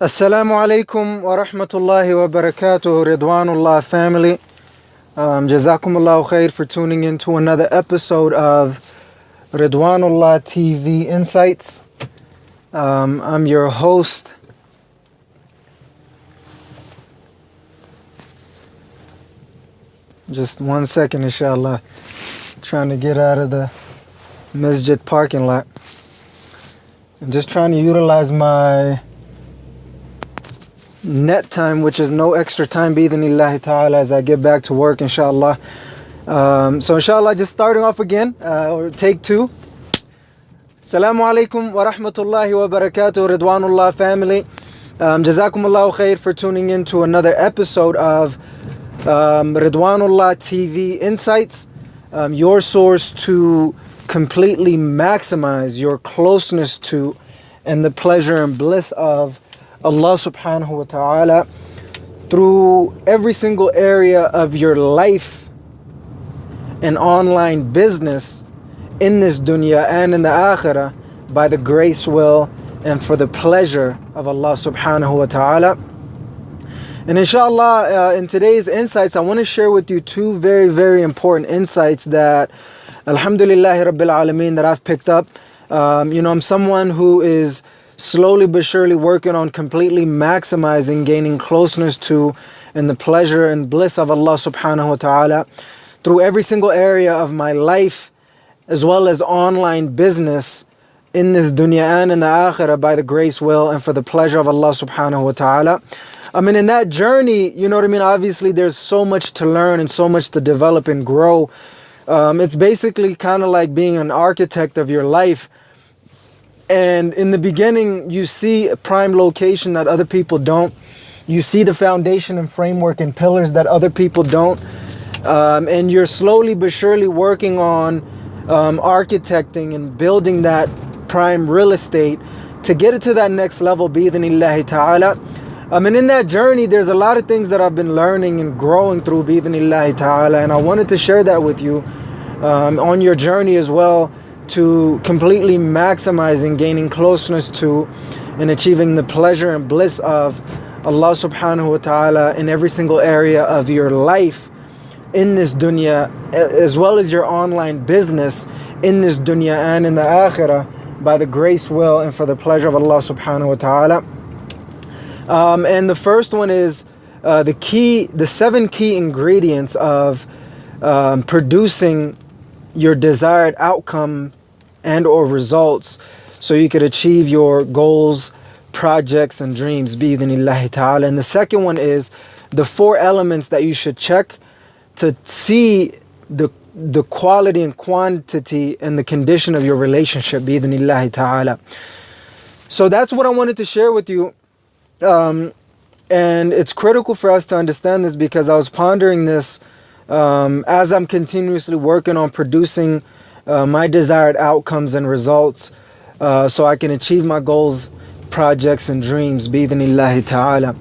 Assalamu alaikum wa rahmatullahi wa barakatuh, Ridwanullah family. Jazakumullahu khair for tuning in to another episode of Ridwanullah TV Insights. I'm your host. Just 1 second, inshallah. Trying to get out of the masjid parking lot. I'm just trying to utilize my net time, which is no extra time bi'idhnillahi ta'ala, as I get back to work, inshallah. So inshallah, just starting off again, or take two. Assalamu alaikum wa rahmatullahi wa barakatuh, Ridwanullah family. Jazakumullahu khair for tuning in to another episode of Ridwanullah TV Insights, your source to completely maximize your closeness to and the pleasure and bliss of Allah subhanahu wa ta'ala through every single area of your life and online business in this dunya and in the akhirah, by the grace, will, and for the pleasure of Allah subhanahu wa ta'ala. And inshallah, in today's insights, I want to share with you two very, very important insights that alhamdulillahi rabbil alameen that I've picked up. I'm someone who is slowly but surely working on completely maximizing, gaining closeness to and the pleasure and bliss of Allah subhanahu wa ta'ala through every single area of my life, as well as online business in this dunya and in the akhirah, by the grace, will, and for the pleasure of Allah subhanahu wa ta'ala. In that journey, obviously there's so much to learn and so much to develop and grow. It's basically kind of like being an architect of your life. And in the beginning, you see a prime location that other people don't. You see the foundation and framework and pillars that other people don't. And you're slowly but surely working on architecting and building that prime real estate to get it to that next level, bi'idhnillahi ta'ala. And in that journey, there's a lot of things that I've been learning and growing through, bi'idhnillahi ta'ala. And I wanted to share that with you on your journey as well, to completely maximizing, gaining closeness to and achieving the pleasure and bliss of Allah subhanahu wa ta'ala in every single area of your life in this dunya, as well as your online business in this dunya and in the akhirah, by the grace, will, and for the pleasure of Allah subhanahu wa ta'ala. And the first one is the 7 key ingredients of producing your desired outcome and or results, so you could achieve your goals, projects, and dreams, bi'idhnillahi ta'ala. And the second one is the 4 elements that you should check to see the quality and quantity and the condition of your relationship, bi'idhnillahi ta'ala. So that's what I wanted to share with you. And it's critical for us to understand this, because I was pondering this as I'm continuously working on producing my desired outcomes and results, so I can achieve my goals, projects, and dreams, bi'idhnillahi ta'ala.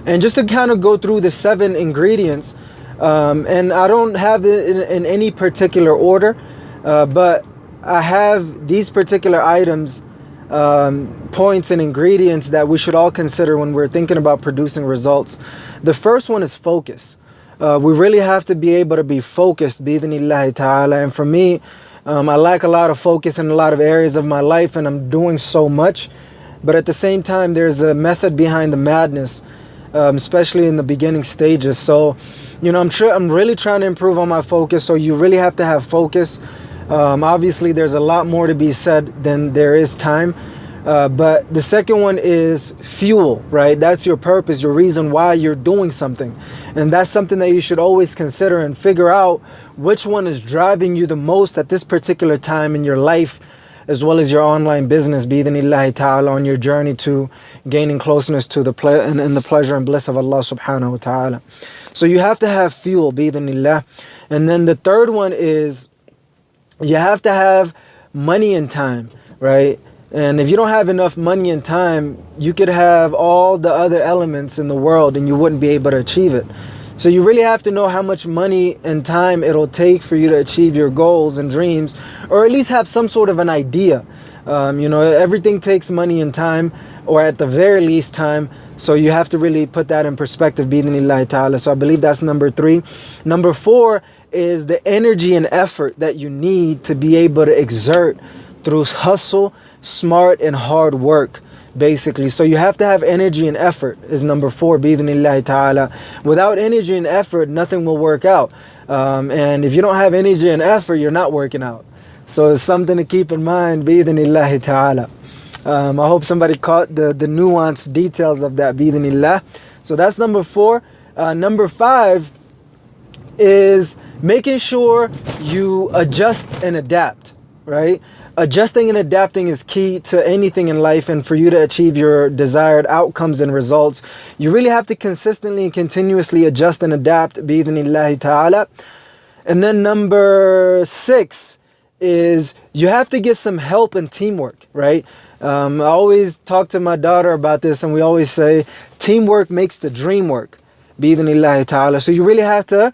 And just to kind of go through the 7 ingredients, and I don't have it in any particular order, but I have these particular items, points and ingredients that we should all consider when we're thinking about producing results. The first one is focus. We really have to be able to be focused, bi'idhnillahi ta'ala. And for me, I lack a lot of focus in a lot of areas of my life, and I'm doing so much. But at the same time, there's a method behind the madness, especially in the beginning stages. So, I'm really trying to improve on my focus. So you really have to have focus. Obviously, there's a lot more to be said than there is time. But the second one is fuel, right? That's your purpose, your reason why you're doing something. And that's something that you should always consider and figure out which one is driving you the most at this particular time in your life, as well as your online business, bi'idhnillahi ta'ala, on your journey to gaining closeness to the and the pleasure and bliss of Allah subhanahu wa ta'ala. So you have to have fuel, bi'idhnillah. And then the third one is you have to have money and time, right? And if you don't have enough money and time, you could have all the other elements in the world and you wouldn't be able to achieve it. So you really have to know how much money and time it'll take for you to achieve your goals and dreams, or at least have some sort of an idea. Everything takes money and time, or at the very least time. So you have to really put that in perspective, bi-idhnillahi ta'ala. So I believe that's number 3. Number 4 is the energy and effort that you need to be able to exert through hustle, smart, and hard work, basically. So you have to have energy and effort is number 4, bi-idhnillahi ta'ala. Without energy and effort, nothing will work out. And if you don't have energy and effort, you're not working out. So it's something to keep in mind, bi-idhnillahi ta'ala. I hope somebody caught the nuanced details of that, bi-idhnillah. So that's number 4. Number 5 is making sure you adjust and adapt, right? Adjusting and adapting is key to anything in life, and for you to achieve your desired outcomes and results, you really have to consistently and continuously adjust and adapt, bi-idhnillahi ta'ala. And then number 6 is you have to get some help and teamwork, right? I always talk to my daughter about this, and we always say teamwork makes the dream work, bi-idhnillahi ta'ala. So you really have to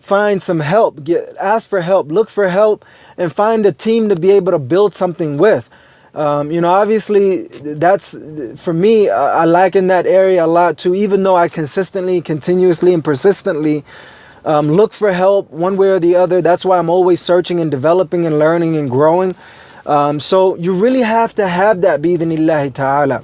find some help, ask for help, look for help, and find a team to be able to build something with. Obviously, that's, for me, I lack in that area a lot too, even though I consistently, continuously, and persistently look for help one way or the other. That's why I'm always searching and developing and learning and growing. So you really have to have that, bi-idhnillahi ta'ala,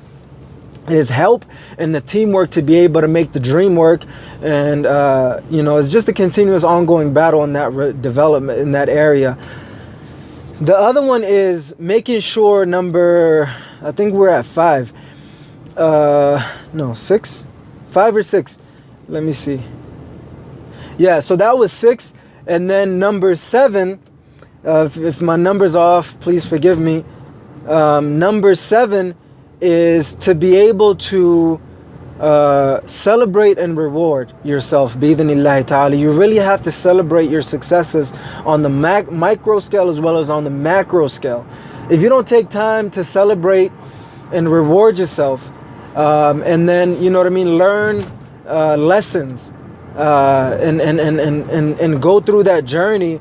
is help and the teamwork to be able to make the dream work. And it's just a continuous ongoing battle in that development in that area. The other one is making sure I think we're at 5. No, 6? 5 or 6? Let me see. Yeah, so that was 6. And then number 7, if my number's off, please forgive me. Number 7 is to be able to celebrate and reward yourself, bi-idhnillahi ta'ala. You really have to celebrate your successes on the micro scale as well as on the macro scale. If you don't take time to celebrate and reward yourself, and then, learn lessons, and go through that journey,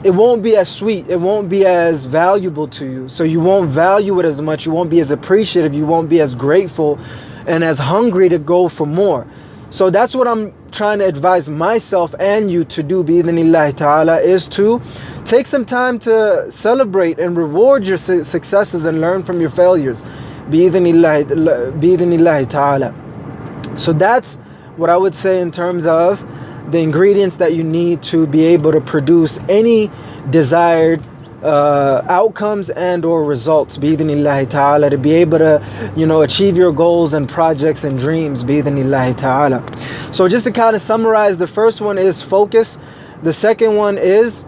it won't be as sweet, it won't be as valuable to you. So you won't value it as much, you won't be as appreciative, you won't be as grateful and as hungry to go for more. So that's what I'm trying to advise myself and you to do, bi-idhnillahi ta'ala, is to take some time to celebrate and reward your successes and learn from your failures, bi-idhnillahi ta'ala. So that's what I would say in terms of the ingredients that you need to be able to produce any desired outcomes and or results, bi-idhnillahi ta'ala, to be able to achieve your goals and projects and dreams, bi-idhnillahi ta'ala. So just to kind of summarize, the first one is focus, the second one is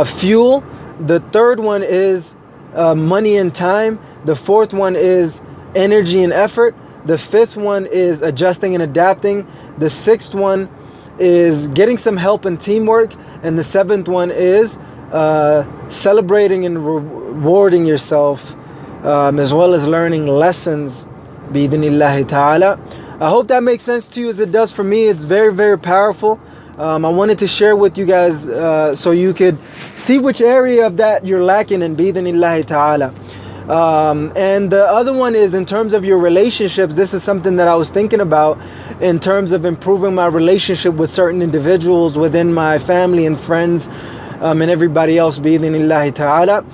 fuel, the third one is money and time, the fourth one is energy and effort, the fifth one is adjusting and adapting, the sixth one is getting some help and teamwork, and the seventh one is celebrating and rewarding yourself, as well as learning lessons, bi-idhnillahi ta'ala. I hope that makes sense to you as it does for me. It's very, very powerful. I wanted to share with you guys so you could see which area of that you're lacking in, bi-idhnillahi ta'ala. And the other one is in terms of your relationships. This is something that I was thinking about in terms of improving my relationship with certain individuals within my family and friends, and everybody else, bi-idhnillahi ta'ala.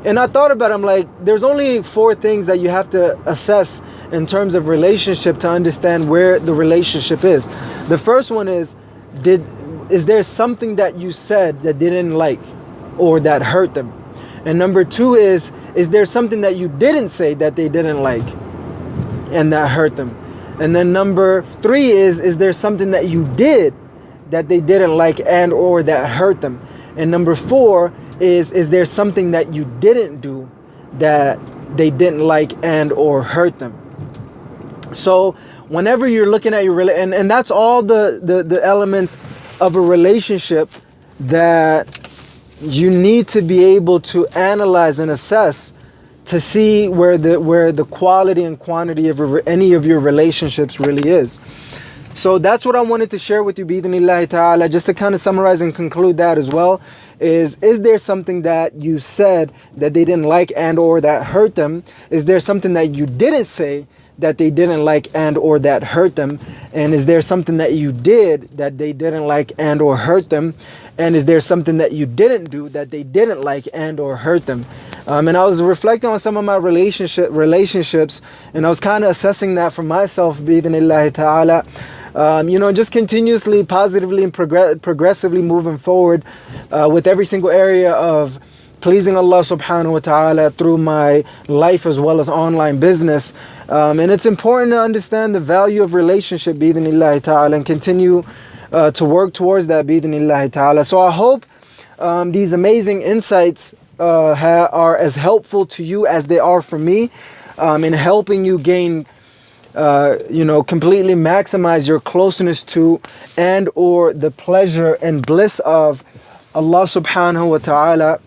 And I thought about it, I'm like, there's only 4 things that you have to assess in terms of relationship to understand where the relationship is. The first one is there something that you said that they didn't like or that hurt them? And number 2 is there something that you didn't say that they didn't like and that hurt them? And then number 3 is there something that you did that they didn't like and or that hurt them? And number 4 is there something that you didn't do that they didn't like and or hurt them? So whenever you're looking at your and that's all the elements of a relationship that you need to be able to analyze and assess to see where the quality and quantity of any of your relationships really is. So that's what I wanted to share with you, bi-idhnillahi ta'ala, just to kind of summarize and conclude that as well, is there something that you said that they didn't like and or that hurt them? Is there something that you didn't say that they didn't like and or that hurt them? And is there something that you did that they didn't like and or hurt them? And is there something that you didn't do that they didn't like and or hurt them? And I was reflecting on some of my relationships, and I was kind of assessing that for myself, bi'idhnillahi ta'ala. Just continuously, positively, and progressively moving forward with every single area of pleasing Allah subhanahu wa ta'ala through my life as well as online business. And it's important to understand the value of relationship, bi'idhnillahi ta'ala, and continue to work towards that, bi'idhnillahi ta'ala. So I hope these amazing insights are as helpful to you as they are for me in helping you gain, completely maximize your closeness to and or the pleasure and bliss of Allah subhanahu wa ta'ala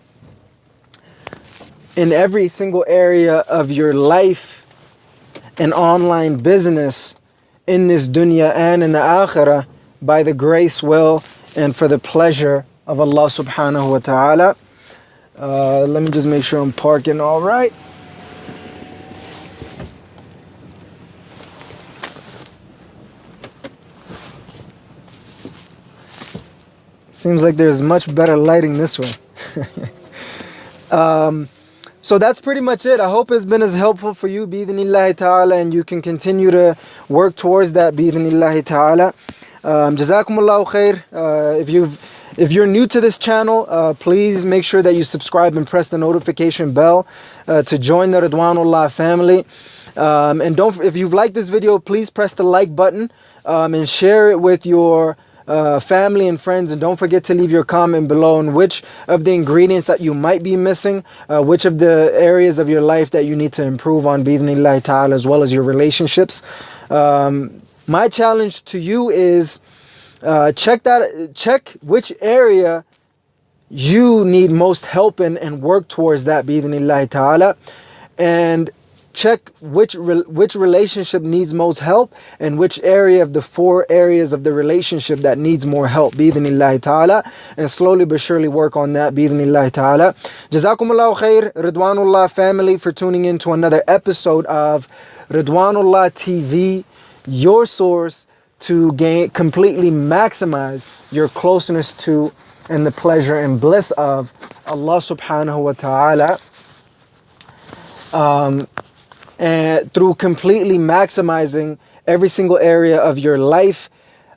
in every single area of your life and online business in this dunya and in the akhirah by the grace, will, and for the pleasure of Allah subhanahu wa ta'ala. Let me just make sure I'm parking all right. Seems like there's much better lighting this way. So that's pretty much it. I hope it's been as helpful for you, bi'idhnillahi ta'ala, and you can continue to work towards that, bi'idhnillahi ta'ala. Jazakumullahu khair. If you're new to this channel, please make sure that you subscribe and press the notification bell to join the Ridwanullah family. And if you've liked this video, please press the like button and share it with your family and friends, and don't forget to leave your comment below on which of the ingredients that you might be missing, which of the areas of your life that you need to improve on, bi'idhnillahi ta'ala, as well as your relationships. My challenge to you is check which area you need most help in and work towards that, bi'idhnillahi ta'ala, and check which relationship needs most help and which area of the 4 areas of the relationship that needs more help, bi'idhnillahi ta'ala, and slowly but surely work on that, bi'idhnillahi ta'ala. Jazakumullahu khair, Ridwanullah family, for tuning in to another episode of Ridwanullah TV, your source to completely maximize your closeness to and the pleasure and bliss of Allah subhanahu wa ta'ala, and through completely maximizing every single area of your life,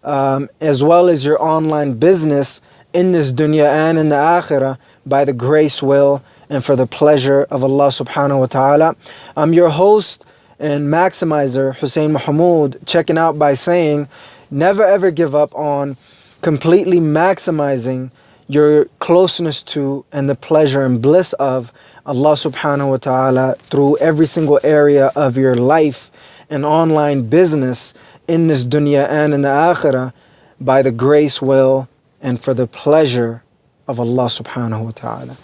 as well as your online business in this dunya and in the akhirah by the grace, will, and for the pleasure of Allah subhanahu wa ta'ala. I'm your host and maximizer, Hussein Mahmoud, checking out by saying, never ever give up on completely maximizing your closeness to and the pleasure and bliss of Allah subhanahu wa ta'ala through every single area of your life and online business in this dunya and in the akhirah by the grace, will, and for the pleasure of Allah subhanahu wa ta'ala.